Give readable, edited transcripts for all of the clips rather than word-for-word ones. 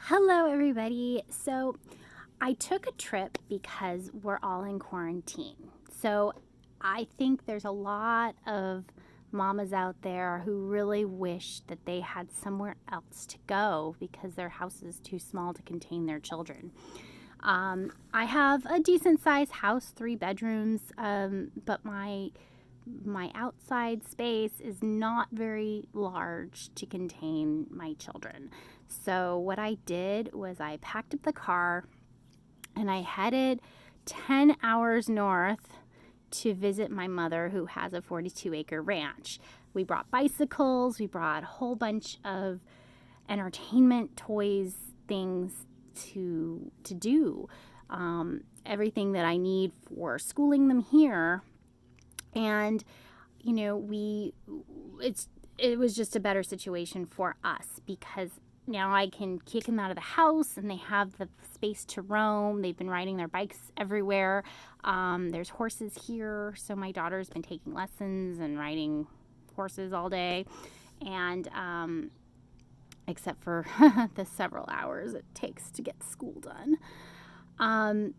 Hello, everybody. So, I took a trip because we're all in quarantine. So, I think there's a lot of mamas out there who really wish that they had somewhere else to go because their house is too small to contain their children. I have a decent sized house, 3 bedrooms, but my outside space is not very large to contain my children. So, what I did was I packed up the car and I headed 10 hours north to visit my mother, who has a 42-acre ranch. We brought bicycles, we brought a whole bunch of entertainment toys, things to do, everything that I need for schooling them here. And it was just a better situation for us because now I can kick them out of the house and they have the space to roam. They've been riding their bikes everywhere. There's horses here, so my daughter's been taking lessons and riding horses all day, and except for the several hours it takes to get school done. And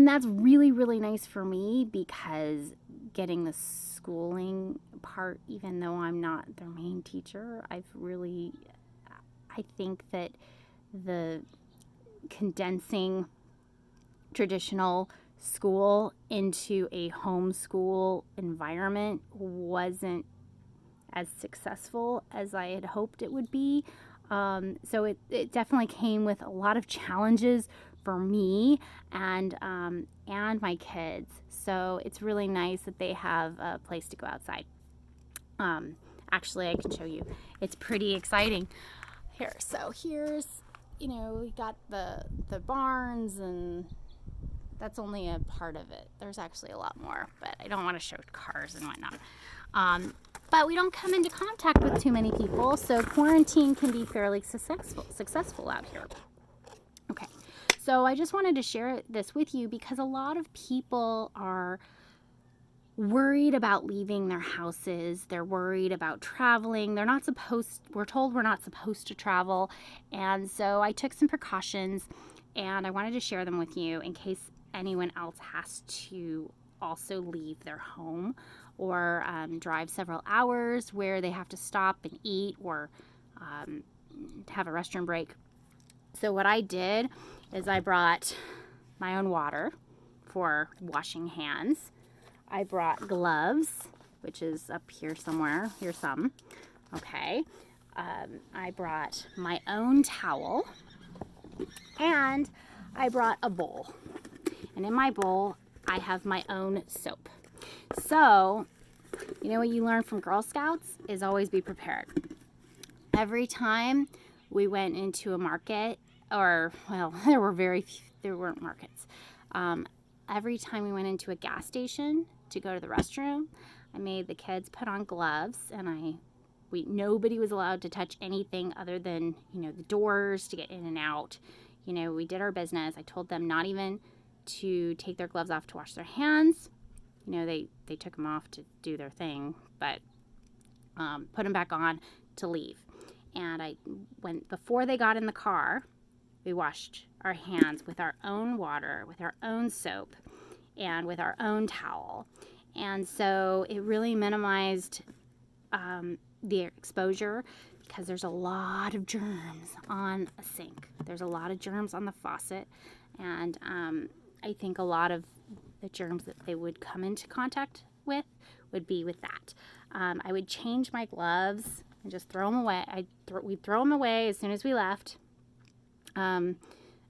that's really, really nice for me because getting the schooling part, even though I'm not their main teacher, I think that the condensing traditional school into a homeschool environment wasn't as successful as I had hoped it would be. So it definitely came with a lot of challenges for me and my kids. So it's really nice that they have a place to go outside. Actually, I can show you. It's pretty exciting. Here's we got the barns, and that's only a part of it. There's actually a lot more, but I don't want to show cars and whatnot. But we don't come into contact with too many people, so quarantine can be fairly successful out here. Okay, so I just wanted to share this with you because a lot of people are worried about leaving their houses. They're worried about traveling. We're told we're not supposed to travel. And so I took some precautions and I wanted to share them with you in case anyone else has to also leave their home or drive several hours where they have to stop and eat or have a restroom break. So what I did is I brought my own water for washing hands. I brought gloves, which is up here somewhere. Here's some. Okay. I brought my own towel. And I brought a bowl. And in my bowl, I have my own soap. So, what you learn from Girl Scouts is always be prepared. Every time we went into a market, there weren't markets. Every time we went into a gas station to go to the restroom, I made the kids put on gloves, and nobody was allowed to touch anything other than, the doors to get in and out. We did our business. I told them not even to take their gloves off to wash their hands. They took them off to do their thing, but put them back on to leave. And before they got in the car, we washed our hands with our own water, with our own soap, and with our own towel. And so it really minimized the exposure because there's a lot of germs on a sink. There's a lot of germs on the faucet. And I think a lot of the germs that they would come into contact with would be with that. I would change my gloves and just throw them away. We'd throw them away as soon as we left.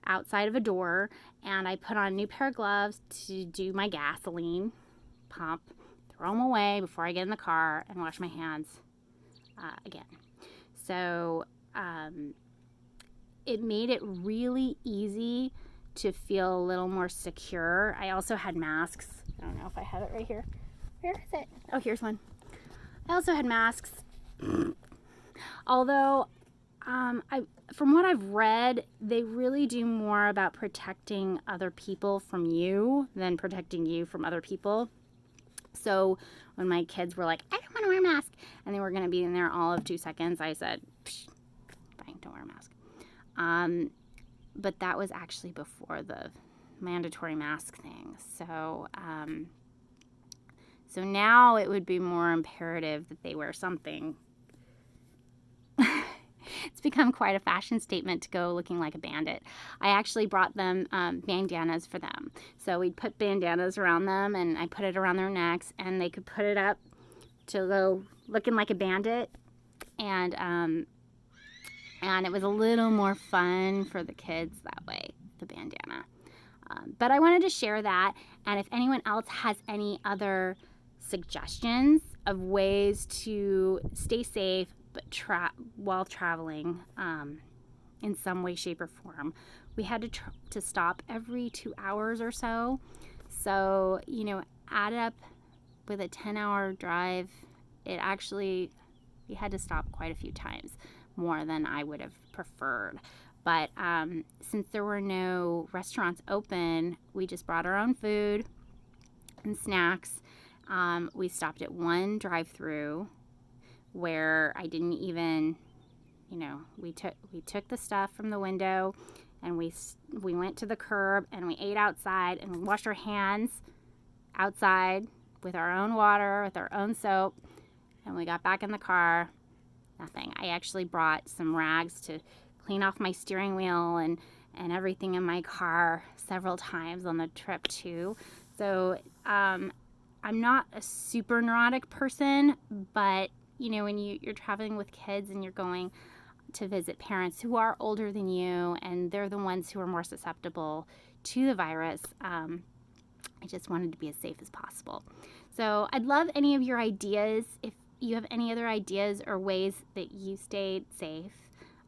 Outside of a door, and I put on a new pair of gloves to do my gasoline pump, throw them away before I get in the car and wash my hands again. So it made it really easy to feel a little more secure. I also had masks. I don't know if I have it right here. Where is it? Oh, here's one. I also had masks. Although from what I've read, they really do more about protecting other people from you than protecting you from other people. So when my kids were like, I don't want to wear a mask, and they were going to be in there all of 2 seconds, I said, fine, don't wear a mask. but that was actually before the mandatory mask thing. So so now it would be more imperative that they wear something. It's become quite a fashion statement to go looking like a bandit. I actually brought them bandanas for them. So we'd put bandanas around them, and I put it around their necks, and they could put it up to go looking like a bandit. And it was a little more fun for the kids that way, the bandana. But I wanted to share that, and if anyone else has any other suggestions of ways to stay safe but while traveling in some way, shape, or form. We had to stop every 2 hours or so. So, add up with a 10-hour drive, we had to stop quite a few times, more than I would have preferred. But since there were no restaurants open, we just brought our own food and snacks. We stopped at one drive-through where I didn't even, we took the stuff from the window, and we went to the curb, and we ate outside, and we washed our hands outside with our own water, with our own soap, and we got back in the car. Nothing. I actually brought some rags to clean off my steering wheel and everything in my car several times on the trip too. So I'm not a super neurotic person, but when you're traveling with kids and you're going to visit parents who are older than you, and they're the ones who are more susceptible to the virus, I just wanted to be as safe as possible. So I'd love any of your ideas. If you have any other ideas or ways that you stayed safe,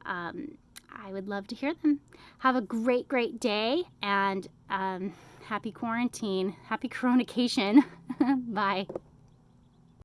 I would love to hear them. Have a great, great day, and happy quarantine. Happy coronation. Bye.